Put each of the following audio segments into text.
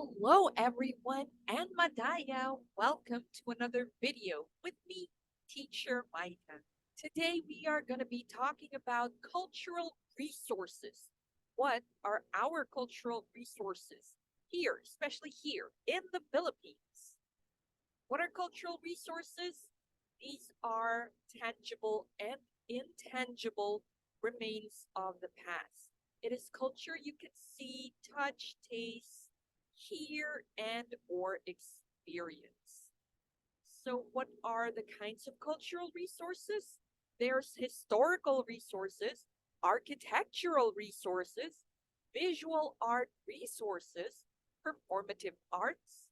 Hello, everyone, and Madayaw. Welcome to another video with me, Teacher Maita. Today, we are going to be talking about cultural resources. What are our cultural resources here, especially here in the Philippines? What are cultural resources? These are tangible and intangible remains of the past. It is culture you can see, touch, taste, hear, and or experience. So what are the kinds of cultural resources? There's historical resources, architectural resources, visual art resources, performative arts,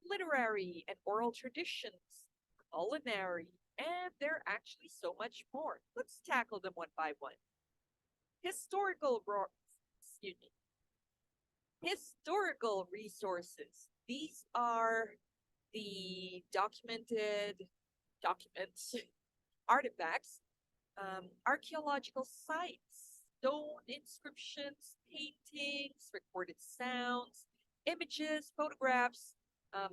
literary and oral traditions, culinary, and there are actually so much more. Let's tackle them one by one. Historical, excuse me, historical resources. These are the documented documents, artifacts, archaeological sites, stone inscriptions, paintings, recorded sounds, images, photographs,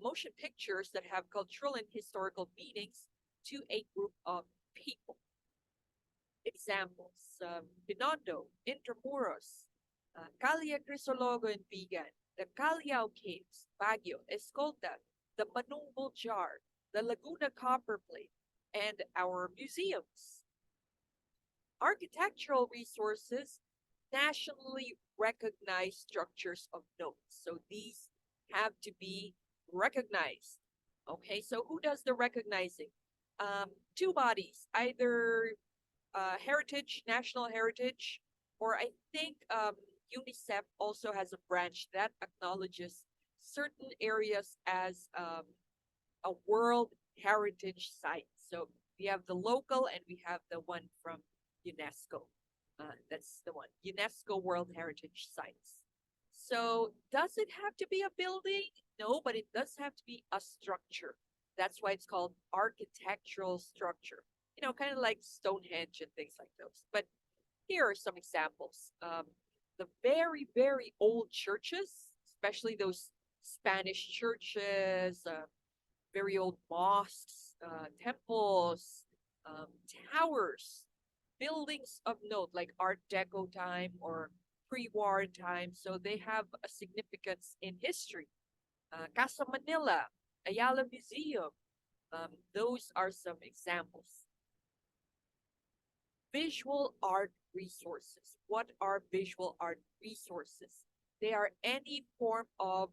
motion pictures that have cultural and historical meanings to a group of people. Examples, Binondo, Intramuros, Calia Crisologo in Vigan, the Callao Caves, Baguio, Escolta, the Manungol Jar, the Laguna Copper Plate, and our museums. Architectural resources, nationally recognized structures of note. So these have to be recognized. Okay, so who does the recognizing? Two bodies, either heritage, national heritage, or I think UNICEF also has a branch that acknowledges certain areas as a World Heritage Site. So we have the local and we have the one from UNESCO. That's the one, UNESCO World Heritage Sites. So does it have to be a building? No, but it does have to be a structure. That's why it's called architectural structure. You know, kind of like Stonehenge and things like those. But here are some examples. The very, very old churches, especially those Spanish churches, very old mosques, temples, um, towers, buildings of note like Art Deco time or pre-war time. So they have a significance in history. Casa Manila, Ayala Museum. Those are some examples. Visual art resources. What are visual art resources? They are any form of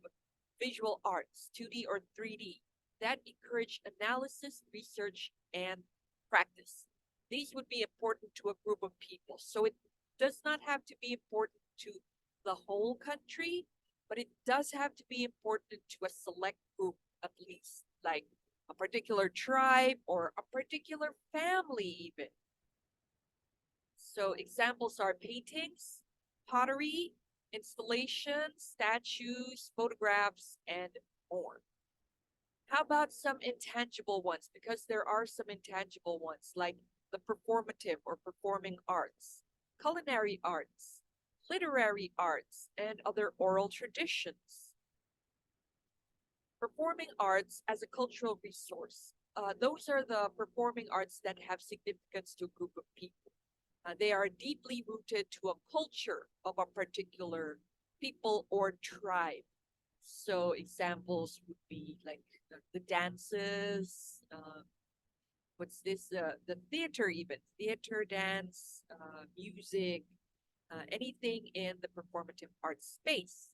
visual arts, 2D or 3D, that encourage analysis, research, and practice. These would be important to a group of people. So it does not have to be important to the whole country, but it does have to be important to a select group at least, like a particular tribe or a particular family even. So examples are paintings, pottery, installations, statues, photographs, and more. How about some intangible ones? Because there are some intangible ones like the performative or performing arts, culinary arts, literary arts, and other oral traditions. Performing arts as a cultural resource. Those are the performing arts that have significance to a group of people. They are deeply rooted to a culture of a particular people or tribe. So examples would be like the dances, what's this, the theater even, theater, dance, music, anything in the performative arts space.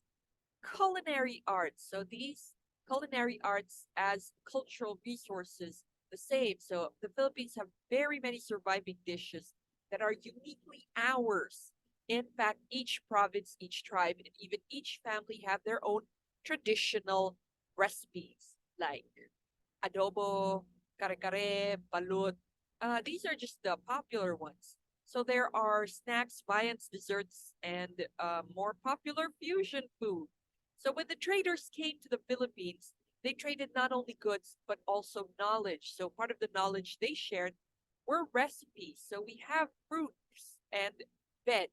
Culinary arts. So these culinary arts as cultural resources, the same. So the Philippines have very many surviving dishes that are uniquely ours. In fact, each province, each tribe, and even each family have their own traditional recipes like adobo, kare-kare, balut. These are just the popular ones. So there are snacks, viands, desserts, and more popular fusion food. So when the traders came to the Philippines, they traded not only goods, but also knowledge. So part of the knowledge they shared were recipes. So we have fruits and veg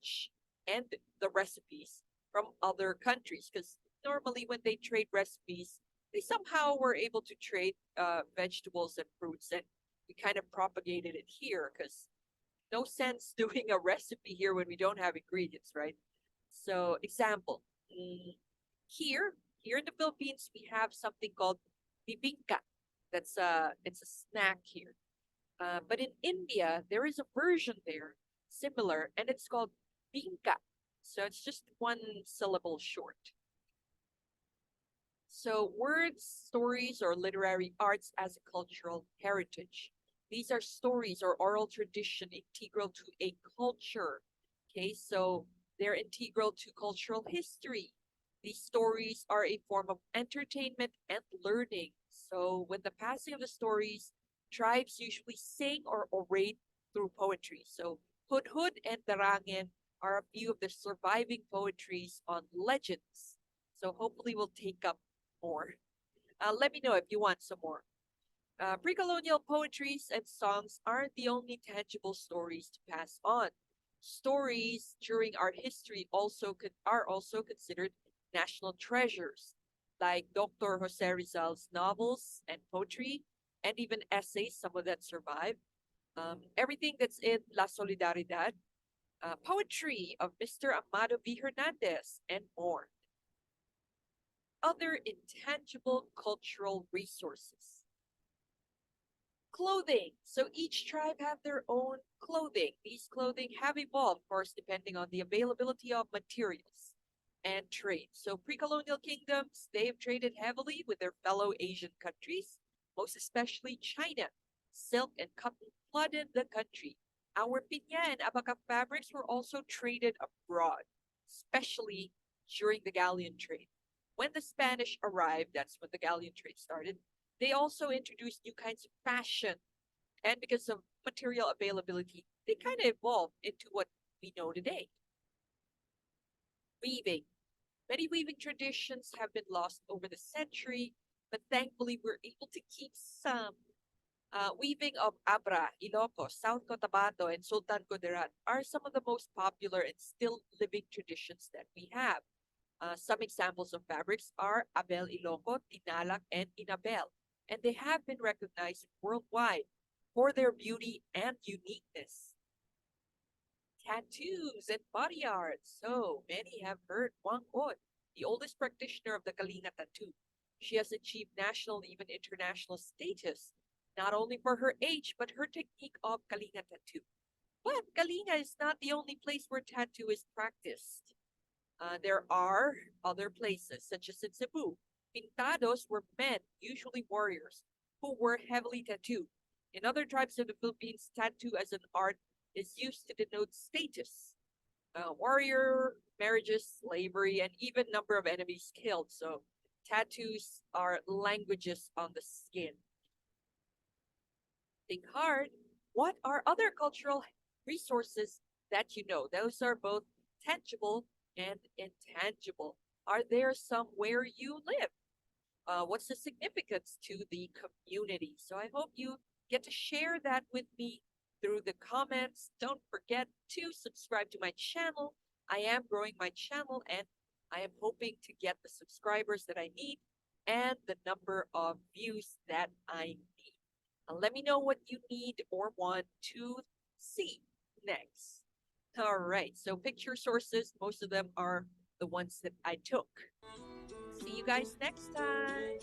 and the recipes from other countries because normally when they trade recipes, they somehow were able to trade vegetables and fruits, and we kind of propagated it here because no sense doing a recipe here when we don't have ingredients, right? So, example, mm, here, here in the Philippines, we have something called bibingka. It's a snack here. But in India, there is a version there similar, and it's called bingka. So it's just one syllable short. So words, stories, or literary arts as a cultural heritage. These are stories or oral tradition integral to a culture. Okay, so they're integral to cultural history. These stories are a form of entertainment and learning. So with the passing of the stories, tribes usually sing or orate through poetry. So Hudhud and Darangin are a few of the surviving poetries on legends. So hopefully we'll take up more. Let me know if you want some more. Pre-colonial poetries and songs aren't the only tangible stories to pass on. Stories during our history are also considered national treasures, like Dr. Jose Rizal's novels and poetry, and even essays, some of that survive. Everything that's in La Solidaridad, poetry of Mr. Amado V. Hernandez, and more. Other intangible cultural resources. Clothing. So each tribe have their own clothing. These clothing have evolved, of course, depending on the availability of materials and trade. So pre-colonial kingdoms, they have traded heavily with their fellow Asian countries, most especially China. Silk and cotton flooded the country. Our pinya and abaca fabrics were also traded abroad, especially during the galleon trade. When the Spanish arrived, that's when the galleon trade started, they also introduced new kinds of fashion. And because of material availability, they kind of evolved into what we know today. Weaving. Many weaving traditions have been lost over the century, but thankfully we're able to keep some. Weaving of Abra, Ilocos, South Cotabato, and Sultan Kudarat are some of the most popular and still living traditions that we have. Some examples of fabrics are Abel Iloco, Tinalak, and Inabel, and they have been recognized worldwide for their beauty and uniqueness. Tattoos and body art. So many have heard Wang On, the oldest practitioner of the Kalinga tattoo. She has achieved national, even international status, not only for her age, but her technique of Kalinga tattoo. But Kalinga is not the only place where tattoo is practiced. There are other places, such as in Cebu. Pintados were men, usually warriors, who were heavily tattooed. In other tribes of the Philippines, tattoo as an art is used to denote status, warrior, marriages, slavery, and even number of enemies killed. So tattoos are languages on the skin. Think hard. What are other cultural resources that you know? Those are both tangible and intangible. Are there some where you live? What's the significance to the community? So I hope you get to share that with me through the comments. Don't forget to subscribe to my channel. I am growing my channel and I am hoping to get the subscribers that I need and the number of views that I need. Let me know what you need or want to see next. All right, so picture sources, most of them are the ones that I took. See you guys next time.